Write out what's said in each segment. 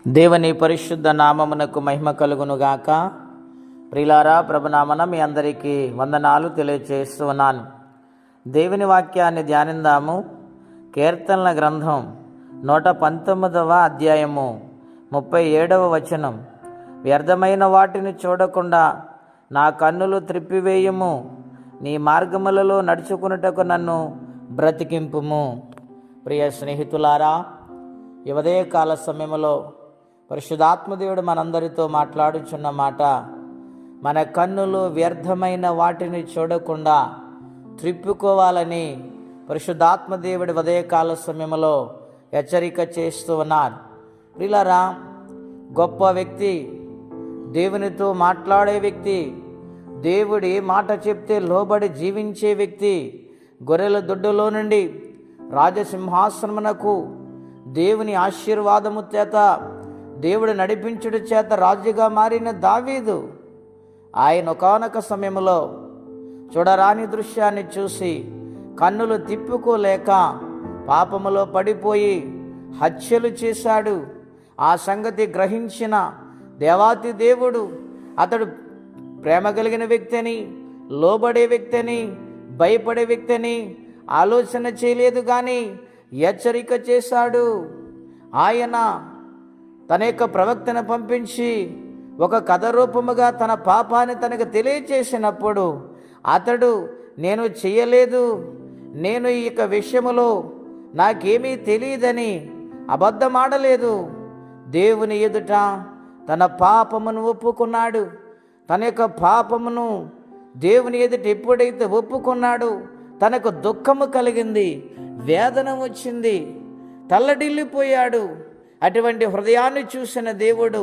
దేవుని పరిశుద్ధ నామమునకు మహిమ కలుగునుగాక. ప్రియులారా, ప్రభునామన మీ అందరికీ వందనాలు తెలియజేస్తూ ఉన్నాను. దేవుని వాక్యాన్ని ధ్యానిందాము. కీర్తనల గ్రంథం 119వ అధ్యాయము 37వ వచనం. వ్యర్థమైన వాటిని చూడకుండా నా కన్నులు త్రిప్పివేయము, నీ మార్గములలో నడుచుకున్నటకు నన్ను బ్రతికింపుము. ప్రియ స్నేహితులారా, ఈ ఉదయకాల సమయంలో పరిశుద్ధాత్మదేవుడు మనందరితో మాట్లాడుచున్న మాట, మన కన్నులు వ్యర్థమైన వాటిని చూడకుండా త్రిప్పుకోవాలని పరిశుద్ధాత్మదేవుడి ఉదయకాల సమయంలో హెచ్చరిక చేస్తూ ఉన్నారు. ప్రియులారా, గొప్ప వ్యక్తి, దేవునితో మాట్లాడే వ్యక్తి, దేవుడి మాట చెప్తే లోబడి జీవించే వ్యక్తి, గొర్రెల దొడ్డులో నుండి రాజసింహాసనమునకు దేవుని ఆశీర్వాదము చేత, దేవుడు నడిపించుట చేత రాజుగా మారిన దావీదు, ఆయన ఒకానొక సమయంలో చూడరాని దృశ్యాన్ని చూసి కన్నులు తిప్పుకోలేక పాపములో పడిపోయి హత్యలు చేశాడు. ఆ సంగతి గ్రహించిన దేవాతి దేవుడు అతడు ప్రేమ కలిగిన వ్యక్తిని, లోబడే వ్యక్తిని, భయపడే వ్యక్తిని ఆలోచన చేయలేదు, కానీ హెచ్చరిక చేశాడు. ఆయన తన యొక్క ప్రవక్తను పంపించి ఒక కథ రూపముగా తన పాపాన్ని తనకు తెలియచేసినప్పుడు అతడు, నేను చేయలేదు, నేను ఈ యొక్క విషయములో నాకేమీ తెలియదని అబద్ధమాడలేదు. దేవుని ఎదుట తన పాపమును ఒప్పుకున్నాడు. తన యొక్క పాపమును దేవుని ఎదుట ఎప్పుడైతే ఒప్పుకున్నాడో తనకు దుఃఖము కలిగింది, వేదన వచ్చింది, తల్లడిల్లిపోయాడు. అటువంటి హృదయాన్ని చూసిన దేవుడు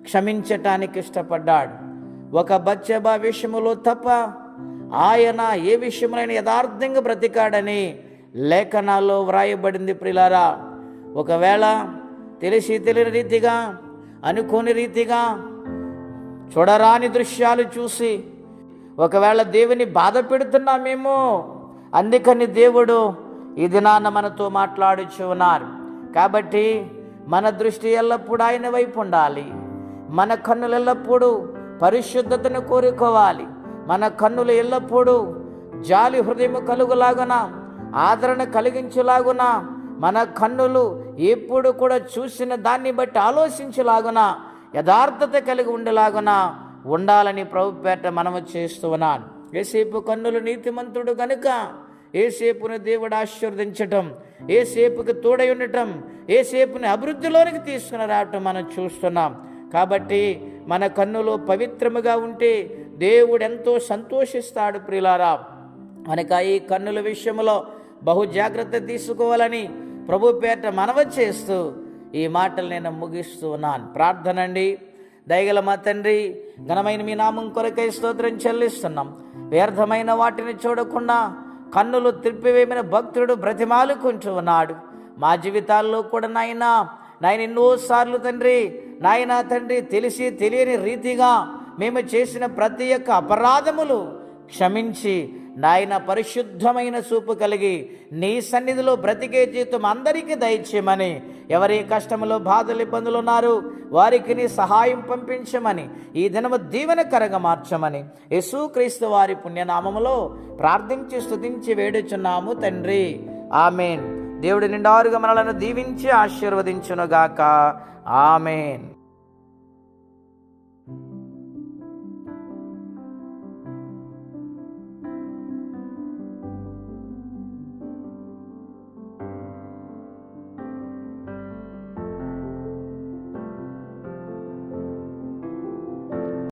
క్షమించటానికి ఇష్టపడ్డాడు. ఒక బత్షెబా విషయములో తప్ప ఆయన ఏ విషయములైనా యథార్థంగా బ్రతికాడని లేఖనాల్లో వ్రాయబడింది. ప్రియులారా, ఒకవేళ తెలిసి తెలియని రీతిగా, అనుకోని రీతిగా చూడరాని దృశ్యాలు చూసి ఒకవేళ దేవుని బాధ పెడుతున్నామేమో, అందుకని దేవుడు ఈ దినాన మనతో మాట్లాడుచు ఉన్నారు. కాబట్టి మన దృష్టి ఎల్లప్పుడూ ఆయన వైపు ఉండాలి. మన కన్నులు ఎల్లప్పుడూ పరిశుద్ధతను కోరుకోవాలి. మన కన్నులు ఎల్లప్పుడూ జాలి హృదయము కలుగులాగున, ఆదరణ కలిగించులాగున, మన కన్నులు ఎప్పుడు కూడా చూసిన దాన్ని బట్టి ఆలోచించేలాగున, యథార్థత కలిగి ఉండేలాగున ఉండాలని ప్రభుపేట మనము చేస్తూ ఉన్నాను. ఏసేపు కన్నులు నీతిమంతుడు కనుక ఏసేపుని దేవుడు ఆశీర్వదించటం, ఏసేపుకి తోడై ఉండటం, ఏసేపుని అభివృద్ధిలోనికి తీసుకుని రావటం మనం చూస్తున్నాం. కాబట్టి మన కన్నులు పవిత్రముగా ఉంటే దేవుడు ఎంతో సంతోషిస్తాడు. ప్రియులారా, కనుక ఈ కన్నుల విషయంలో బహు జాగ్రత్త తీసుకోవాలని ప్రభు పేట మనవి చేస్తూ ఈ మాటలు నేను ముగిస్తూ ఉన్నాను. ప్రార్థన అండి. దయగల మా తండ్రి, ఘనమైన మీ నామం కొరకై స్తోత్రం చెల్లిస్తున్నాం. వ్యర్థమైన వాటిని చూడకుండా కన్నులు త్రిప్పివేమైన భక్తుడు బ్రతిమాలుకుంటూ ఉన్నాడు. మా జీవితాల్లో కూడా నాయన ఎన్నోసార్లు తండ్రి తెలిసి తెలియని రీతిగా మేము చేసిన ప్రతి ఒక్క అపరాధములు క్షమించి నాయన పరిశుద్ధమైన చూపు కలిగి నీ సన్నిధిలో బ్రతికే జీవితం అందరికీ దయచేయమని, ఎవరి కష్టములో బాధలు ఇబ్బందులు ఉన్నారు వారికి నీ సహాయం పంపించమని, ఈ దినము దీవెనకరంగా మార్చమని యేసుక్రీస్తు వారి పుణ్యనామములో ప్రార్థించి స్తుతించి వేడుచున్నాము తండ్రి. ఆమెన్. దేవుడి నిండారుగా మనలను దీవించి ఆశీర్వదించునుగాక. ఆమెన్.